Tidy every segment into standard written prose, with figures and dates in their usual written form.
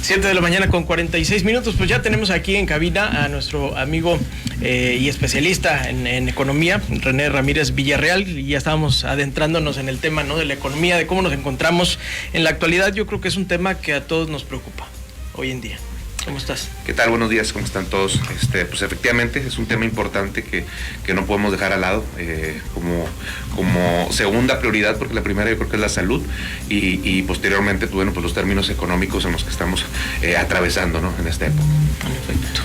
7 de la mañana con 46 minutos, pues ya tenemos aquí en cabina a nuestro amigo y especialista en economía, René Ramírez Villarreal, y ya estábamos adentrándonos en el tema, ¿no?, de la economía, de cómo nos encontramos en la actualidad. Yo creo que es un tema que a todos nos preocupa hoy en día. ¿Cómo estás? ¿Qué tal? Buenos días, ¿cómo están todos? Pues efectivamente es un tema importante que no podemos dejar al lado como segunda prioridad, porque la primera yo creo que es la salud y posteriormente, pues los términos económicos en los que estamos atravesando, ¿no?, en esta época. Perfecto.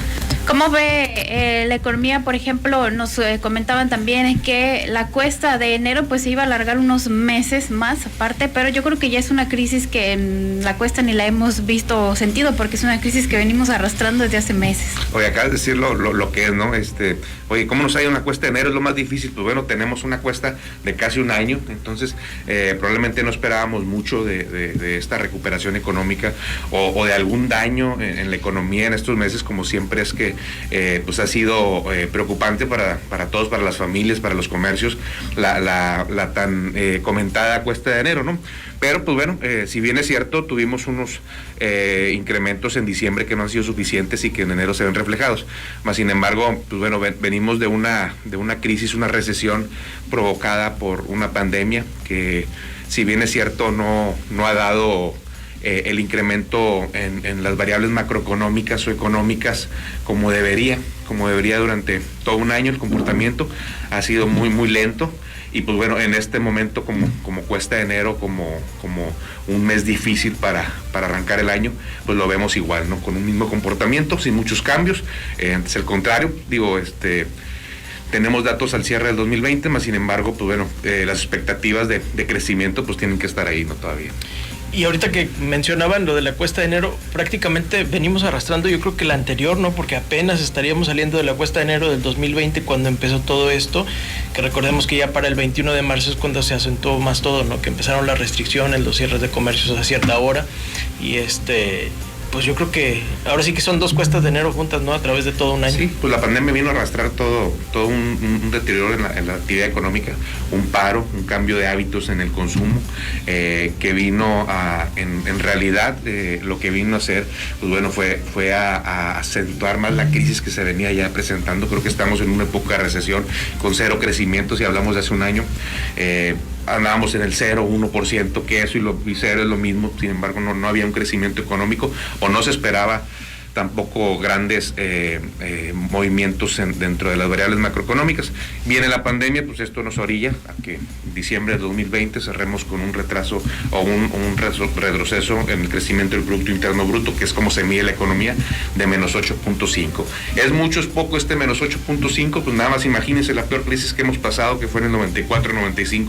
¿Cómo ve la economía? Por ejemplo, nos comentaban también que la cuesta de enero pues se iba a alargar unos meses más aparte, pero yo creo que ya es una crisis que la cuesta ni la hemos visto o sentido, porque es una crisis que venimos arrastrando desde hace meses. Oye, acá de decir lo que es, ¿no? Oye, ¿cómo nos ha ido una cuesta de enero? Es lo más difícil. Pues bueno, tenemos una cuesta de casi un año, entonces probablemente no esperábamos mucho de esta recuperación económica o de algún daño en la economía en estos meses, como siempre es que pues ha sido preocupante para todos, para las familias, para los comercios, la tan comentada cuesta de enero, ¿no? Pero pues bueno, si bien es cierto, tuvimos unos incrementos en diciembre que no han sido suficientes y que en enero se ven reflejados. Más sin embargo, pues bueno, venimos de una crisis, una recesión provocada por una pandemia que, si bien es cierto, no ha dado el incremento en las variables macroeconómicas o económicas como debería durante todo un año. El comportamiento ha sido muy lento y pues bueno, en este momento como cuesta de enero, como un mes difícil para arrancar el año, pues lo vemos igual, ¿no?, con un mismo comportamiento, sin muchos cambios. Antes el contrario, tenemos datos al cierre del 2020, más sin embargo, pues bueno, las expectativas de crecimiento pues tienen que estar ahí, ¿no?, todavía. Y ahorita que mencionaban lo de la cuesta de enero, prácticamente venimos arrastrando, yo creo que la anterior, ¿no? Porque apenas estaríamos saliendo de la cuesta de enero del 2020 cuando empezó todo esto, que recordemos que ya para el 21 de marzo es cuando se acentuó más todo, ¿no? Que empezaron las restricciones, los cierres de comercios a cierta hora y pues yo creo que ahora sí que son dos cuestas de enero juntas, ¿no?, a través de todo un año. Sí, pues la pandemia vino a arrastrar todo un deterioro en la actividad económica, un paro, un cambio de hábitos en el consumo, que vino en realidad, lo que vino a hacer, pues bueno, fue a acentuar más la crisis que se venía ya presentando. Creo que estamos en una época de recesión con cero crecimiento, si hablamos de hace un año. Andábamos en el 0, 1%, que eso y cero es lo mismo. Sin embargo, no había un crecimiento económico o no se esperaba tampoco grandes movimientos dentro de las variables macroeconómicas. Viene la pandemia, pues esto nos orilla a que en diciembre de 2020 cerremos con un retraso o un retroceso en el crecimiento del Producto Interno Bruto, que es como se mide la economía, de menos 8.5. ¿Es mucho, es poco este menos 8.5? Pues nada más imagínense la peor crisis que hemos pasado, que fue en el 94-95,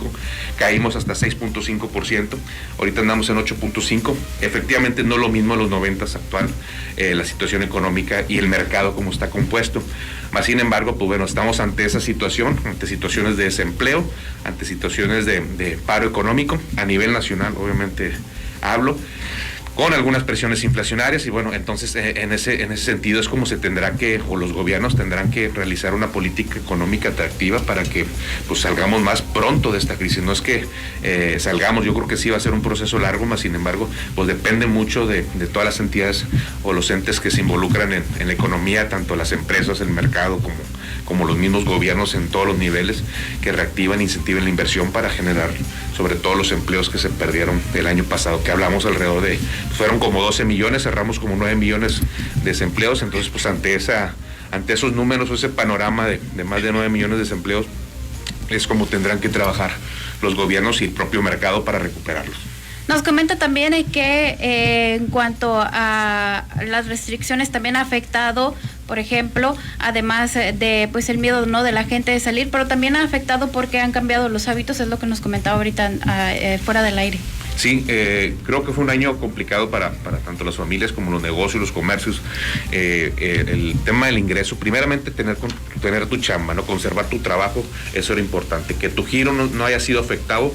caímos hasta 6.5%, ahorita andamos en 8.5, efectivamente no lo mismo en los 90 actual, la situación económica y el mercado como está compuesto. Más sin embargo, pues bueno, estamos ante esa situación, ante situaciones de desempleo, ante situaciones de paro económico a nivel nacional, obviamente hablo, con algunas presiones inflacionarias y bueno, entonces en ese sentido es como se tendrá que, o los gobiernos tendrán que realizar una política económica atractiva para que pues salgamos más pronto de esta crisis. No es que salgamos, yo creo que sí va a ser un proceso largo, más sin embargo, pues depende mucho de todas las entidades o los entes que se involucran en la economía, tanto las empresas, el mercado, como los mismos gobiernos en todos los niveles, que reactivan e incentiven la inversión para generar sobre todo los empleos que se perdieron el año pasado, que hablamos alrededor de, fueron como 12 millones, cerramos como 9 millones de desempleos. Entonces pues ante esos números, ese panorama de más de 9 millones de desempleos, es como tendrán que trabajar los gobiernos y el propio mercado para recuperarlos. Nos comenta también que en cuanto a las restricciones también ha afectado, por ejemplo, además de pues el miedo, ¿no?, de la gente de salir, pero también ha afectado porque han cambiado los hábitos, es lo que nos comentaba ahorita fuera del aire. Sí, creo que fue un año complicado para tanto las familias como los negocios, los comercios. El tema del ingreso, primeramente tener tu chamba, ¿no?, conservar tu trabajo, eso era importante. Que tu giro no haya sido afectado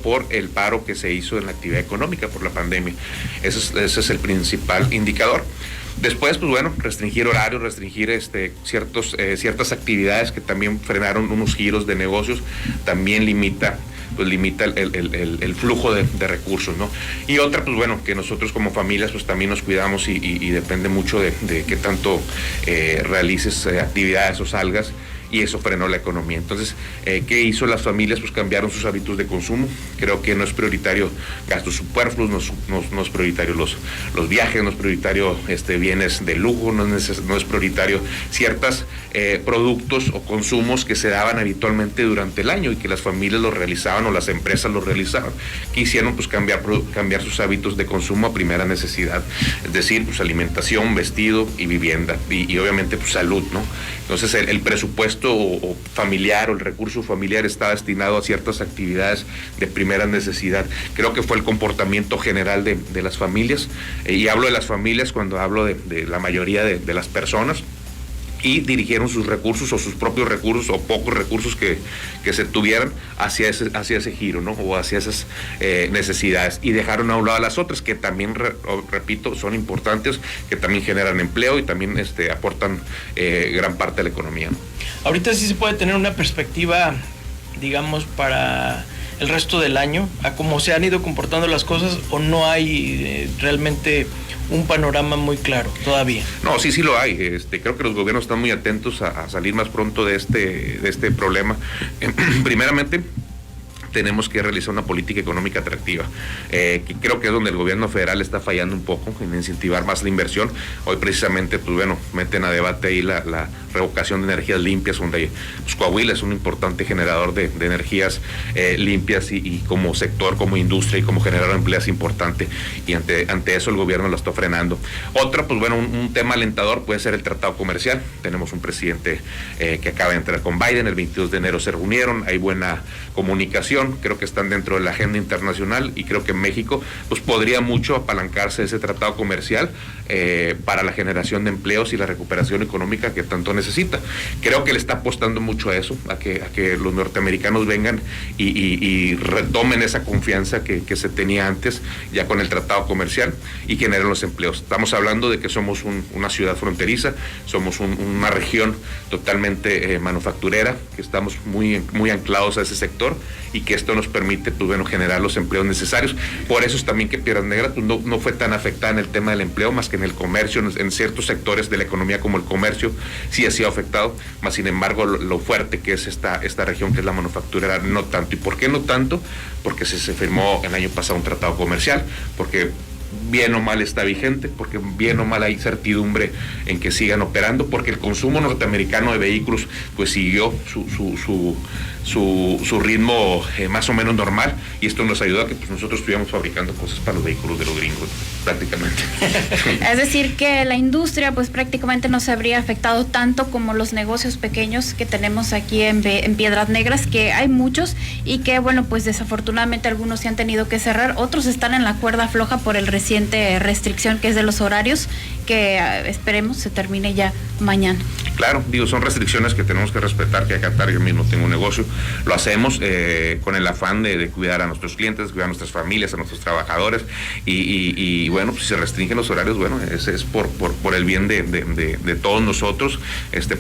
por el paro que se hizo en la actividad económica por la pandemia. Ese es el principal indicador. Después, pues bueno, restringir horarios, restringir ciertas actividades que también frenaron unos giros de negocios, también limita pues limita el flujo de recursos, ¿no? Y otra, pues bueno, que nosotros como familias pues también nos cuidamos y depende mucho de qué tanto realices actividades o salgas, y eso frenó la economía. Entonces, ¿qué hizo las familias? Pues cambiaron sus hábitos de consumo. Creo que no es prioritario gastos superfluos, no es prioritario los viajes, no es prioritario bienes de lujo, no es prioritario ciertos productos o consumos que se daban habitualmente durante el año y que las familias lo realizaban o las empresas lo realizaban. ¿Qué hicieron? Pues cambiar sus hábitos de consumo a primera necesidad, es decir, pues alimentación, vestido y vivienda y obviamente pues salud, ¿no? Entonces el presupuesto o familiar o el recurso familiar está destinado a ciertas actividades de primera necesidad. Creo que fue el comportamiento general de las familias, y hablo de las familias cuando hablo de la mayoría de las personas, y dirigieron sus recursos o sus propios recursos o pocos recursos que se tuvieran hacia ese giro, ¿no? O hacia esas necesidades, y dejaron a un lado a las otras que también, repito, son importantes, que también generan empleo y también aportan gran parte de la economía, ¿no? Ahorita sí se puede tener una perspectiva, digamos, para el resto del año, a cómo se han ido comportando las cosas, o no hay realmente un panorama muy claro todavía. No, sí lo hay. Creo que los gobiernos están muy atentos a salir más pronto de este problema. Primeramente, tenemos que realizar una política económica atractiva, que creo que es donde el gobierno federal está fallando un poco en incentivar más la inversión. Hoy precisamente, pues bueno, meten a debate ahí la revocación de energías limpias, donde pues, Coahuila es un importante generador de energías limpias y como sector, como industria y como generador de empleos importante, y ante eso el gobierno lo está frenando. Otra, pues bueno, un tema alentador puede ser el tratado comercial. Tenemos un presidente que acaba de entrar con Biden, el 22 de enero se reunieron, hay buena comunicación, creo que están dentro de la agenda internacional, y creo que México pues podría mucho apalancarse de ese tratado comercial para la generación de empleos y la recuperación económica que tanto necesita. Creo que le está apostando mucho a eso, a que los norteamericanos vengan y retomen esa confianza que se tenía antes ya con el tratado comercial y generen los empleos. Estamos hablando de que somos una ciudad fronteriza, somos una región totalmente manufacturera, que estamos muy anclados a ese sector, y que esto nos permite, pues bueno, generar los empleos necesarios. Por eso es también que Piedras Negras pues, no fue tan afectada en el tema del empleo, más que en el comercio, en ciertos sectores de la economía como el comercio sí ha sido afectado, más sin embargo lo fuerte que es esta región, que es la manufacturera, no tanto. ¿Y por qué no tanto? Porque se firmó el año pasado un tratado comercial, porque bien o mal está vigente, porque bien o mal hay certidumbre en que sigan operando, porque el consumo norteamericano de vehículos pues siguió su ritmo más o menos normal, y esto nos ayuda a que pues, nosotros estuviéramos fabricando cosas para los vehículos de los gringos prácticamente. Es decir, que la industria pues prácticamente no se habría afectado tanto como los negocios pequeños que tenemos aquí en Piedras Negras, que hay muchos, y que bueno, pues desafortunadamente algunos se han tenido que cerrar, otros están en la cuerda floja por el reciente restricción que es de los horarios, que esperemos se termine ya mañana. Claro, son restricciones que tenemos que respetar, que acatar. Yo mismo tengo un negocio, lo hacemos con el afán de cuidar a nuestros clientes, cuidar a nuestras familias, a nuestros trabajadores, y bueno, pues si se restringen los horarios, bueno, ese es por el bien de todos nosotros.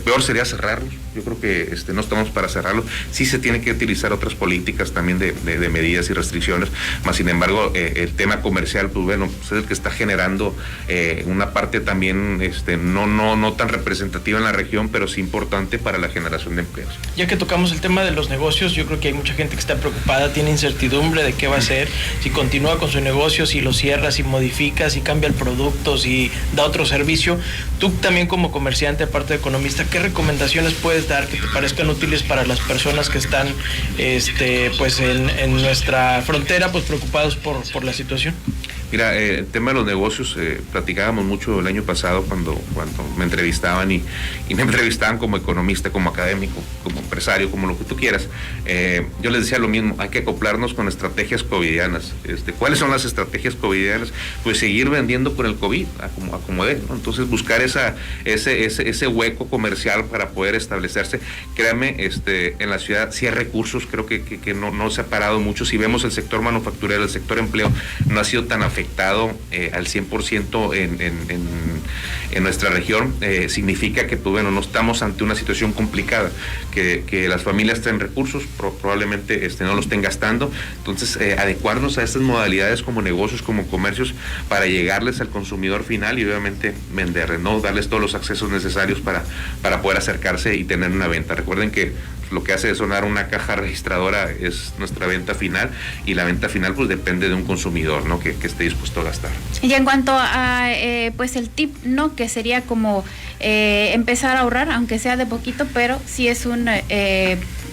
Peor sería cerrarlos. Yo creo que no estamos para cerrarlos. Sí se tiene que utilizar otras políticas también de medidas y restricciones, más sin embargo el tema comercial, pues bueno, pues es el que está generando una parte también no tan representativa en la región, pero sí importante para la generación de empleos. Ya que tocamos el tema de los negocios, yo creo que hay mucha gente que está preocupada, tiene incertidumbre de qué va a hacer, si continúa con su negocio, si lo cierra, si modifica, si cambia el producto, si da otro servicio. Tú también como comerciante, aparte de economista, ¿qué recomendaciones puedes dar que te parezcan útiles para las personas que están pues en nuestra frontera pues preocupados por la situación? Mira, el tema de los negocios, platicábamos mucho el año pasado cuando me entrevistaban y me entrevistaban como economista, como académico, como empresario, como lo que tú quieras. Yo les decía lo mismo, hay que acoplarnos con estrategias covidianas. ¿Cuáles son las estrategias covidianas? Pues seguir vendiendo por el COVID, como de, ¿no? Entonces buscar ese hueco comercial para poder establecerse. Créame, en la ciudad sí hay recursos, creo que no se ha parado mucho. Si vemos el sector manufacturero, el sector empleo, no ha sido tan afectado afectado al 100% en nuestra región, significa que pues bueno, no estamos ante una situación complicada, que las familias tienen recursos, probablemente no los estén gastando, entonces adecuarnos a estas modalidades como negocios, como comercios, para llegarles al consumidor final y obviamente vender, ¿no? Darles todos los accesos necesarios para poder acercarse y tener una venta. Recuerden que lo que hace de sonar una caja registradora es nuestra venta final, y la venta final pues depende de un consumidor, ¿no? que esté dispuesto a gastar. Y en cuanto a pues el tip, ¿no? Que sería como empezar a ahorrar, aunque sea de poquito, pero sí es un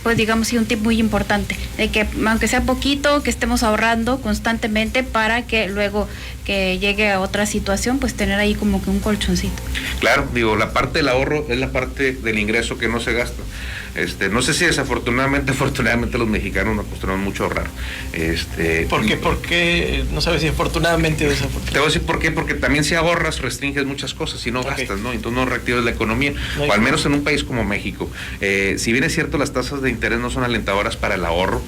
pues digamos sí un tip muy importante, de que aunque sea poquito, que estemos ahorrando constantemente para que luego que llegue a otra situación, pues tener ahí como que un colchoncito. Claro, digo, la parte del ahorro es la parte del ingreso que no se gasta. No sé si afortunadamente los mexicanos nos acostumbramos mucho a ahorrar. ¿Por qué? Porque no sabes si afortunadamente o desafortunadamente. Te voy a decir por qué, porque también si ahorras restringes muchas cosas y no gastas, ¿no? Entonces no reactivas la economía, o al menos en un país como México. Si bien es cierto las tasas de interés no son alentadoras para el ahorro,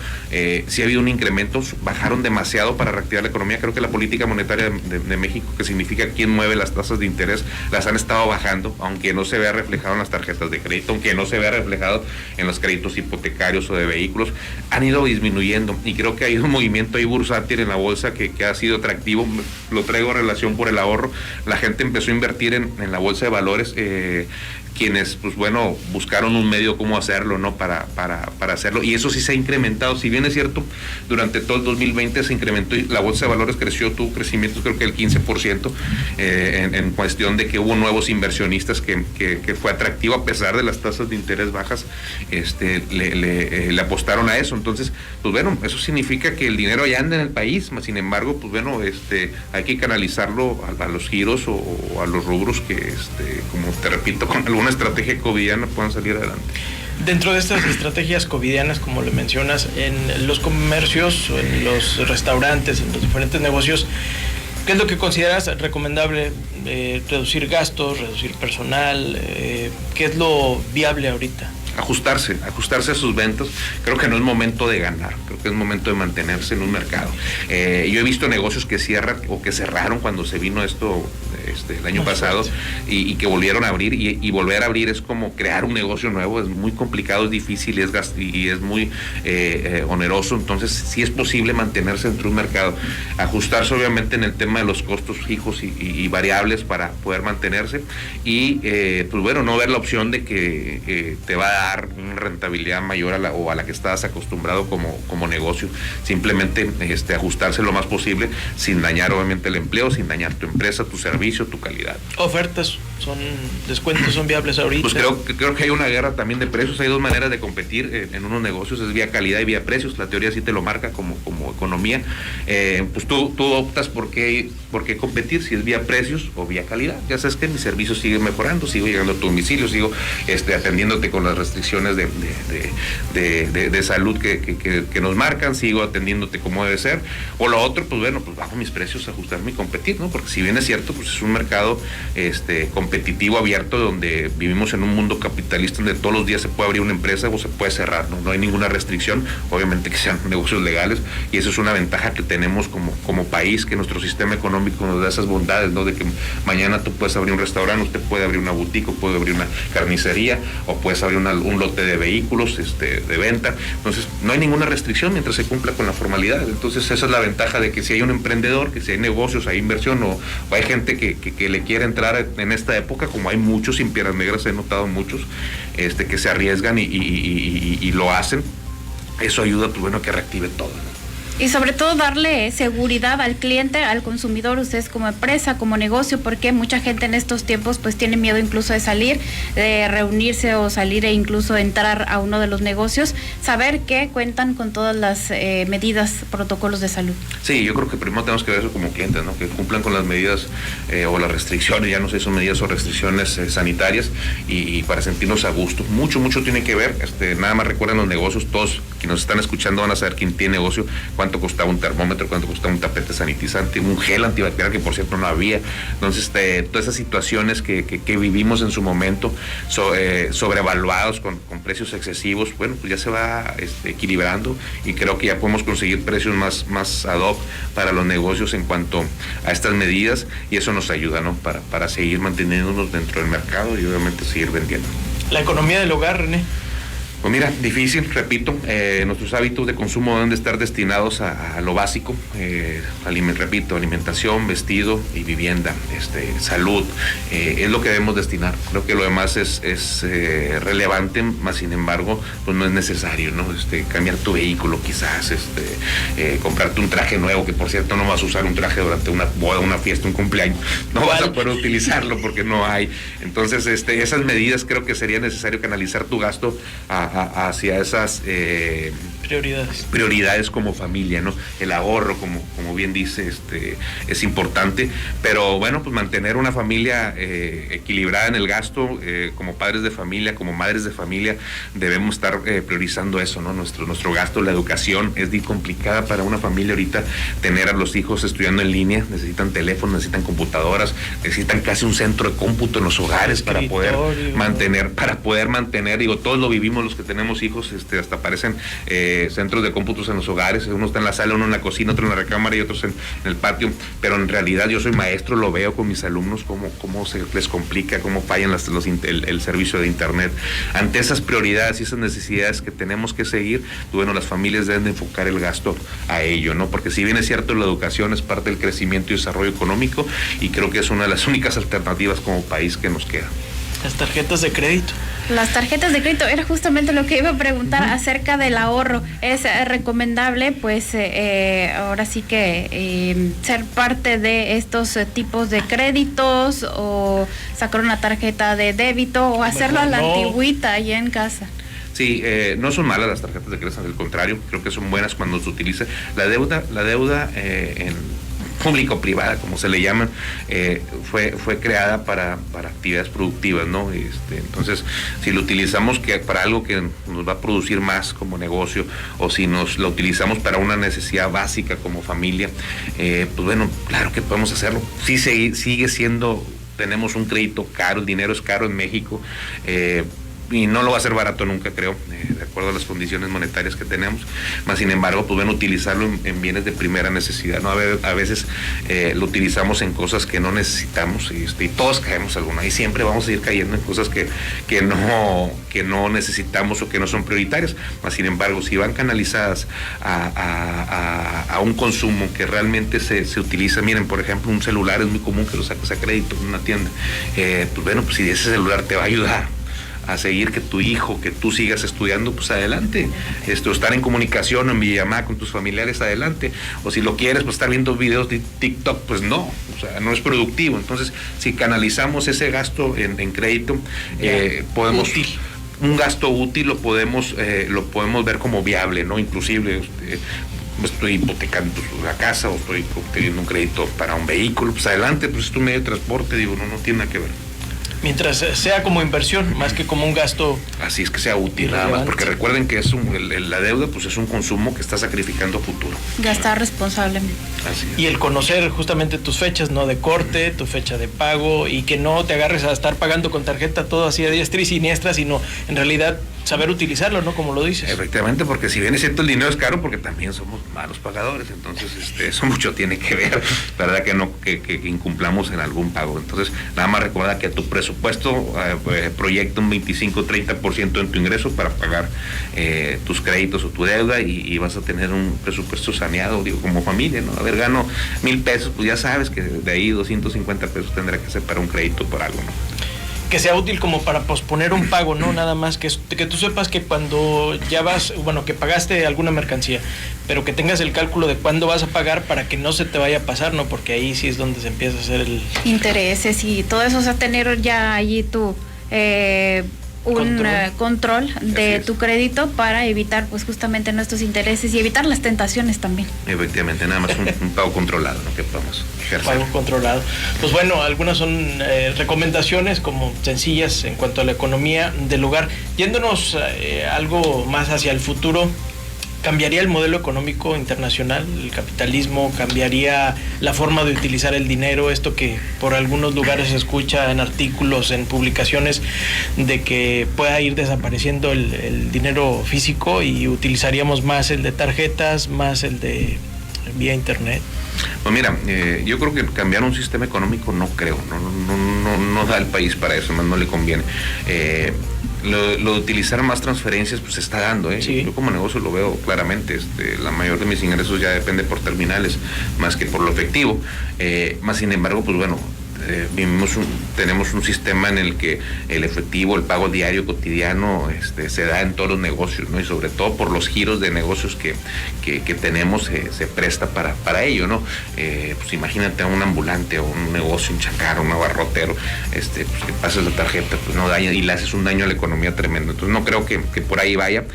sí ha habido un incremento, bajaron demasiado para reactivar la economía. Creo que la política monetaria de México, que significa quién mueve las tasas de interés, las han estado bajando, aunque no se vea reflejado en las tarjetas de crédito, aunque no se vea reflejado en los créditos hipotecarios o de vehículos, han ido disminuyendo, y creo que hay un movimiento ahí bursátil en la bolsa que ha sido atractivo. Lo traigo en relación por el ahorro. La gente empezó a invertir en la bolsa de valores, quienes pues bueno buscaron un medio cómo hacerlo, ¿no? Para hacerlo, y eso sí se ha incrementado. Si bien es cierto, durante todo el 2020 se incrementó y la bolsa de valores tuvo crecimientos creo que el 15%, en cuestión de que hubo nuevos inversionistas que fue atractivo a pesar de las tasas de interés bajas, le apostaron a eso. Entonces pues bueno, eso significa que el dinero ya anda en el país, sin embargo pues bueno, hay que canalizarlo a los giros o a los rubros que como te repito, con alguna estrategia covidiana puedan salir adelante. Dentro de estas estrategias covidianas, como le mencionas, en los comercios, en los restaurantes, en los diferentes negocios, ¿qué es lo que consideras recomendable? Reducir gastos, reducir personal, ¿qué es lo viable ahorita? Ajustarse a sus ventas. Creo que no es momento de ganar, creo que es momento de mantenerse en un mercado. Yo he visto negocios que cierran o que cerraron cuando se vino esto el año pasado y que volvieron a abrir, y volver a abrir es como crear un negocio nuevo, es muy complicado, es difícil y es muy oneroso. Entonces sí es posible mantenerse dentro de un mercado, ajustarse obviamente en el tema de los costos fijos y variables para poder mantenerse, y pues bueno, no ver la opción de que te va a dar una rentabilidad mayor a la que estabas acostumbrado como negocio. Simplemente ajustarse lo más posible sin dañar obviamente el empleo, sin dañar tu empresa, tu servicio, tu calidad. ¿Ofertas, descuentos son viables ahorita? Pues creo que hay una guerra también de precios. Hay dos maneras de competir en unos negocios, es vía calidad y vía precios. La teoría sí te lo marca como economía. Pues tú optas por qué competir, si es vía precios o vía calidad. Ya sabes que mi servicio sigue mejorando, sigo llegando a tu domicilio, sigo atendiéndote con las restricciones de salud que nos marcan, sigo atendiéndote como debe ser. O lo otro, pues bueno, pues bajo mis precios, ajustarme y competir, ¿no? Porque si bien es cierto, pues es un mercado competitivo, abierto, donde vivimos en un mundo capitalista donde todos los días se puede abrir una empresa o se puede cerrar, ¿no? No hay ninguna restricción, obviamente que sean negocios legales, y eso es una ventaja que tenemos como país, que nuestro sistema económico nos da esas bondades, ¿no? De que mañana tú puedes abrir un restaurante, usted puede abrir una boutique, o puede abrir una carnicería, o puedes abrir un lote de vehículos de venta. Entonces no hay ninguna restricción mientras se cumpla con la formalidad. Entonces esa es la ventaja de que si hay un emprendedor, que si hay negocios, hay inversión, o hay gente que le quiere entrar en esta época, como hay muchos sin piernas negras, he notado muchos que se arriesgan y lo hacen. Eso ayuda, pues bueno, que reactive todo, ¿no? Y sobre todo darle seguridad al cliente, al consumidor, ustedes como empresa, como negocio, porque mucha gente en estos tiempos pues tiene miedo incluso de salir, de reunirse o salir e incluso entrar a uno de los negocios, saber que cuentan con todas las medidas, protocolos de salud. Sí, yo creo que primero tenemos que ver eso como clientes, ¿no? Que cumplan con las medidas o las restricciones, ya no sé si son medidas o restricciones sanitarias, y para sentirnos a gusto. Mucho tiene que ver, nada más recuerden los negocios, todos quienes nos están escuchando van a saber quién tiene negocio, cuánto costaba un termómetro, cuánto costaba un tapete sanitizante, un gel antibacterial que por cierto no había. Entonces, todas esas situaciones que vivimos en su momento, sobrevaluados con precios excesivos, bueno, pues ya se va equilibrando, y creo que ya podemos conseguir precios más ad hoc para los negocios en cuanto a estas medidas, y eso nos ayuda, ¿no? Para seguir manteniéndonos dentro del mercado y obviamente seguir vendiendo. La economía del hogar, René. Pues mira, difícil, repito, nuestros hábitos de consumo deben de estar destinados a lo básico, repito, alimentación, vestido y vivienda, salud, es lo que debemos destinar. Creo que lo demás es relevante, más sin embargo, pues no es necesario, ¿no? Cambiar tu vehículo quizás, comprarte un traje nuevo, que por cierto no vas a usar un traje durante una boda, una fiesta, un cumpleaños, no vas a poder utilizarlo porque no hay. Entonces, esas medidas creo que sería necesario canalizar tu gasto hacia esas prioridades como familia, ¿no? El ahorro, como bien dice, es importante, pero bueno, pues mantener una familia equilibrada en el gasto, como padres de familia, como madres de familia, debemos estar priorizando eso, ¿no? Nuestro gasto, la educación es complicada para una familia ahorita, tener a los hijos estudiando en línea, necesitan teléfonos, necesitan computadoras, necesitan casi un centro de cómputo en los hogares para poder mantener, digo, todos lo vivimos los que tenemos hijos, hasta aparecen centros de cómputos en los hogares, uno está en la sala, uno en la cocina, otro en la recámara y otros en el patio, pero en realidad yo soy maestro, lo veo con mis alumnos, cómo se les complica, cómo fallan el servicio de internet. Ante esas prioridades y esas necesidades que tenemos que seguir, bueno, las familias deben de enfocar el gasto a ello, ¿no? Porque si bien es cierto, la educación es parte del crecimiento y desarrollo económico, y creo que es una de las únicas alternativas como país que nos queda. Las tarjetas de crédito. Las tarjetas de crédito, era justamente lo que iba a preguntar acerca del ahorro. ¿Es recomendable, pues, ahora sí que ser parte de estos tipos de créditos, o sacar una tarjeta de débito, o hacerlo a la antigüita ahí en casa? Sí, no son malas las tarjetas de crédito, al contrario, creo que son buenas cuando se utiliza. La deuda en público-privada, como se le llaman, fue creada para actividades productivas, ¿no? Entonces, si lo utilizamos para algo que nos va a producir más como negocio, o si lo utilizamos para una necesidad básica como familia, pues bueno, claro que podemos hacerlo. Sí, sigue siendo, tenemos un crédito caro, el dinero es caro en México, y no lo va a ser barato nunca, creo, de acuerdo a las condiciones monetarias que tenemos, más sin embargo, pues bueno, utilizarlo en bienes de primera necesidad, ¿no? A veces lo utilizamos en cosas que no necesitamos, y todos caemos alguna, y siempre vamos a ir cayendo en cosas que no necesitamos o que no son prioritarias, más sin embargo, si van canalizadas a un consumo que realmente se utiliza, miren, por ejemplo, un celular es muy común que lo saques a crédito en una tienda, pues bueno, pues si ese celular te va a ayudar a seguir que tu hijo, que tú sigas estudiando, pues adelante. Estar en comunicación o en videollamada con tus familiares, adelante. O si lo quieres, pues estar viendo videos de TikTok, pues no, o sea, no es productivo. Entonces, si canalizamos ese gasto en crédito, podemos... Útil. Un gasto útil lo podemos ver como viable, ¿no? Inclusive, estoy hipotecando la casa, o estoy teniendo un crédito para un vehículo, pues adelante, pues es tu medio de transporte, digo, no tiene nada que ver. Mientras sea como inversión, más que como un gasto. Así es, que sea útil, nada más, porque recuerden que la deuda, pues es un consumo que está sacrificando a futuro. Gastar responsablemente. Así es. Y el conocer justamente tus fechas, ¿no? De corte, tu fecha de pago, y que no te agarres a estar pagando con tarjeta todo así a diestra y siniestra, sino en realidad saber utilizarlo, ¿no? Como lo dices. Efectivamente, porque si bien es cierto, el dinero es caro, porque también somos malos pagadores, entonces eso mucho tiene que ver, ¿verdad? Que incumplamos en algún pago. Entonces, nada más recuerda que a tu presupuesto proyecta un 25-30% en tu ingreso para pagar tus créditos o tu deuda, y vas a tener un presupuesto saneado, digo, como familia, ¿no? A ver, gano 1,000 pesos, pues ya sabes que de ahí 250 pesos tendrá que ser para un crédito por algo, ¿no? Que sea útil como para posponer un pago, ¿no? Nada más que tú sepas que cuando ya vas, bueno, que pagaste alguna mercancía, pero que tengas el cálculo de cuándo vas a pagar para que no se te vaya a pasar, ¿no? Porque ahí sí es donde se empieza a hacer el... Intereses y todo eso, o sea, tener ya allí tu... control de tu crédito para evitar, pues, justamente nuestros intereses y evitar las tentaciones también. Efectivamente, nada más un pago controlado, ¿no? Que podamos ejercer. Pago controlado. Pues bueno, algunas son recomendaciones como sencillas en cuanto a la economía del hogar. Yéndonos algo más hacia el futuro, cambiaría el modelo económico internacional, el capitalismo, cambiaría la forma de utilizar el dinero, esto que por algunos lugares se escucha en artículos, en publicaciones, de que pueda ir desapareciendo el dinero físico y utilizaríamos más el de tarjetas, más el de vía internet. Pues mira, yo creo que cambiar un sistema económico no creo, no da el país para eso, más no le conviene. Lo de utilizar más transferencias pues se está dando, Sí. Yo como negocio lo veo claramente, la mayor de mis ingresos ya depende por terminales más que por lo efectivo, más sin embargo pues bueno, tenemos un sistema en el que el efectivo, el pago diario cotidiano se da en todos los negocios, ¿no? Y sobre todo por los giros de negocios que tenemos se presta para ello, ¿no? Pues imagínate a un ambulante o un negocio, un chacarro, un abarrotero, pues que pasas la tarjeta, pues no daña y le haces un daño a la economía tremendo. Entonces no creo que por ahí vaya.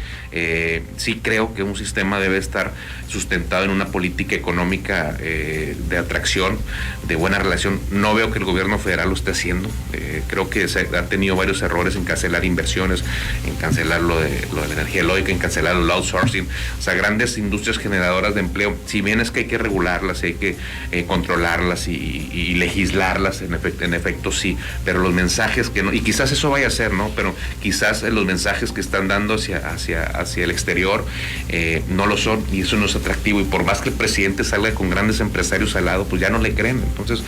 Sí creo que un sistema debe estar sustentado en una política económica de atracción, de buena relación. No veo que el gobierno federal lo esté haciendo. Creo que ha tenido varios errores en cancelar inversiones, en cancelar lo de la energía eólica, en cancelar el outsourcing. O sea, grandes industrias generadoras de empleo, si bien es que hay que regularlas, hay que controlarlas y legislarlas, en efecto sí, pero los mensajes que no, y quizás eso vaya a ser, ¿no? Pero quizás los mensajes que están dando hacia el exterior no lo son, y eso no es atractivo, y por más que el presidente salga con grandes empresarios al lado, pues ya no le creen. Entonces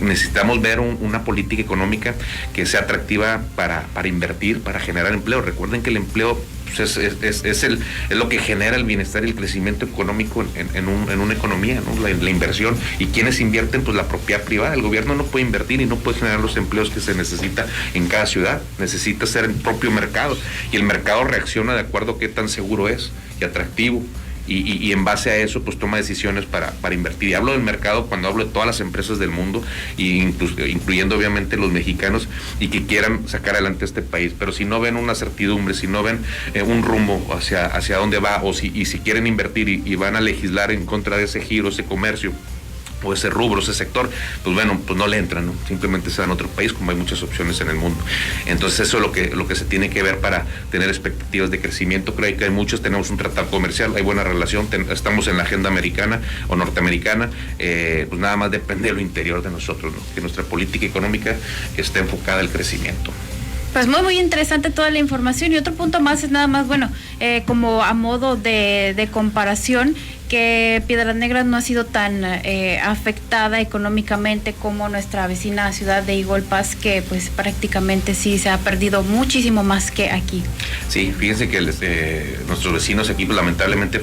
necesitamos ver una política económica que sea atractiva para invertir, para generar empleo. Recuerden que el empleo pues es lo que genera el bienestar y el crecimiento económico en una economía, ¿no? La inversión. ¿Y quienes invierten? Pues la propiedad privada. El gobierno no puede invertir y no puede generar los empleos que se necesita en cada ciudad. Necesita ser el propio mercado, y el mercado reacciona de acuerdo a qué tan seguro es y atractivo. Y en base a eso pues toma decisiones para invertir. Y hablo del mercado cuando hablo de todas las empresas del mundo, incluyendo obviamente los mexicanos, y que quieran sacar adelante este país. Pero si no ven una certidumbre, si no ven un rumbo hacia dónde va, o si quieren invertir y van a legislar en contra de ese giro, ese comercio o ese rubro, ese sector, pues bueno, pues no le entran, ¿no? Simplemente se van a otro país, como hay muchas opciones en el mundo. Entonces eso es lo que se tiene que ver para tener expectativas de crecimiento. Creo que hay muchos, tenemos un tratado comercial, hay buena relación, estamos en la agenda americana o norteamericana, pues nada más depende de lo interior de nosotros, ¿no? Que nuestra política económica esté enfocada al crecimiento. Pues muy interesante toda la información. Y otro punto más es nada más, bueno, como a modo de comparación, que Piedras Negras no ha sido tan afectada económicamente como nuestra vecina ciudad de Eagle Pass, que pues prácticamente sí se ha perdido muchísimo más que aquí. Sí, fíjense que nuestros vecinos aquí pues, lamentablemente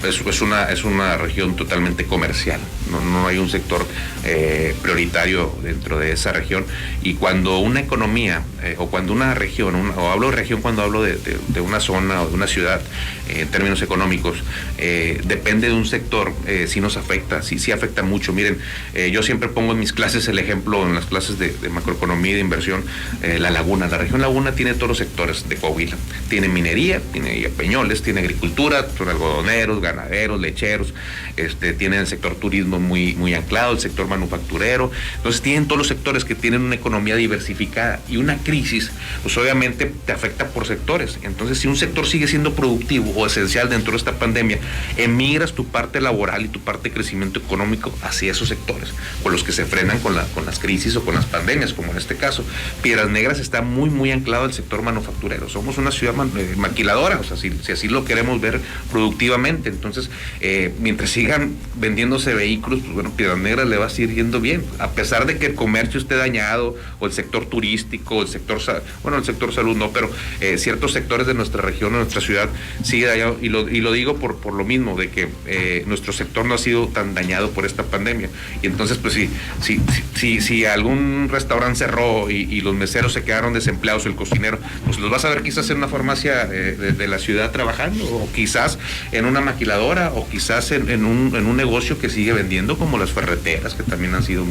es una región totalmente comercial, no hay un sector prioritario dentro de esa región, y cuando una economía o cuando una región, o hablo de región cuando hablo de una zona o de una ciudad en términos económicos, depende de un sector, sí nos afecta, sí afecta mucho. Miren, yo siempre pongo en mis clases el ejemplo, en las clases de macroeconomía y de inversión, la región Laguna tiene todos los sectores de Coahuila, tiene minería, tiene peñoles, tiene agricultura, son algodoneros, ganaderos, lecheros, tienen el sector turismo muy anclado, el sector manufacturero. Entonces tienen todos los sectores que tienen una economía diversificada, y una crisis pues obviamente te afecta por sectores. Entonces si un sector sigue siendo productivo o esencial dentro de esta pandemia, emigras tu parte laboral y tu parte de crecimiento económico hacia esos sectores con los que se frenan con las crisis o con las pandemias, como en este caso. Piedras Negras está muy anclado al sector manufacturero. Somos una ciudad maquiladora, o sea, si así lo queremos ver productivamente. Entonces, mientras sigan vendiéndose vehículos, pues bueno, Piedras Negras le va a seguir yendo bien, a pesar de que el comercio esté dañado, o el sector turístico, el sector salud no, pero ciertos sectores de nuestra región, de nuestra ciudad, sigue dañado, y lo digo por lo mismo, de que nuestro sector no ha sido tan dañado por esta pandemia. Y entonces, pues si algún restaurante cerró y los meseros se quedaron desempleados, el cocinero, pues los vas a ver quizás en una farmacia de la ciudad trabajando, o quizás en una maquiladora, o quizás en un negocio que sigue vendiendo, como las ferreteras, que también han sido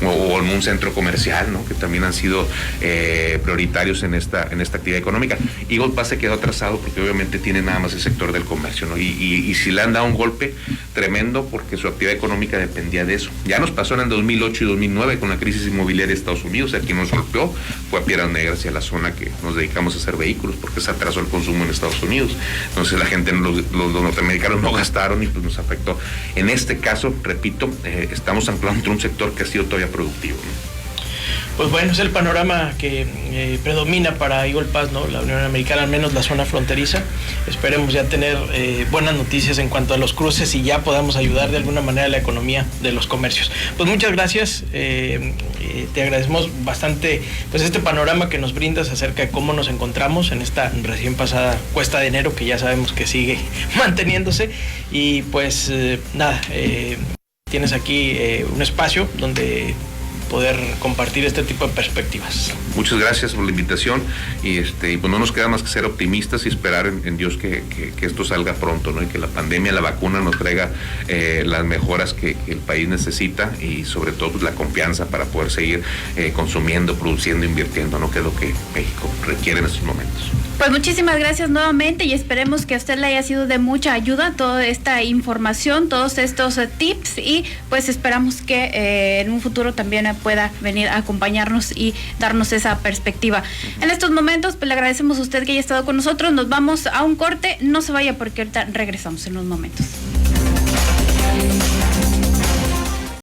o en un centro comercial, ¿no? Que también han sido prioritarios en esta actividad económica. Eagle Pass se quedó atrasado porque obviamente tiene nada más el sector del comercio, ¿no? Y si le han dado un golpe, tremendo porque su actividad económica dependía de eso. Ya nos pasó en el 2008 y 2009 con la crisis inmobiliaria de Estados Unidos. Aquí nos golpeó fue a Piedras Negras y a la zona que nos dedicamos a hacer vehículos, porque se atrasó el consumo en Estados Unidos. Entonces la gente, los norteamericanos no gastaron y pues nos afectó. En este caso, repito, estamos anclados en un sector que ha sido todavía productivo, ¿no? Pues bueno, es el panorama que predomina para Eagle Pass, ¿no? La Unión Americana, al menos la zona fronteriza. Esperemos ya tener buenas noticias en cuanto a los cruces y ya podamos ayudar de alguna manera a la economía de los comercios. Pues muchas gracias, te agradecemos bastante pues este panorama que nos brindas acerca de cómo nos encontramos en esta recién pasada cuesta de enero, que ya sabemos que sigue manteniéndose. Y pues nada, tienes aquí un espacio donde poder compartir este tipo de perspectivas. Muchas gracias por la invitación y pues no nos queda más que ser optimistas y esperar en Dios que esto salga pronto, ¿no? Y que la pandemia, la vacuna nos traiga las mejoras que el país necesita y sobre todo pues, la confianza para poder seguir consumiendo, produciendo, invirtiendo, ¿no? Que es lo que México requiere en estos momentos. Pues muchísimas gracias nuevamente y esperemos que a usted le haya sido de mucha ayuda toda esta información, todos estos tips y pues esperamos que en un futuro también pueda venir a acompañarnos y darnos esa perspectiva. En estos momentos pues le agradecemos a usted que haya estado con nosotros, nos vamos a un corte, no se vaya porque ahorita regresamos en unos momentos.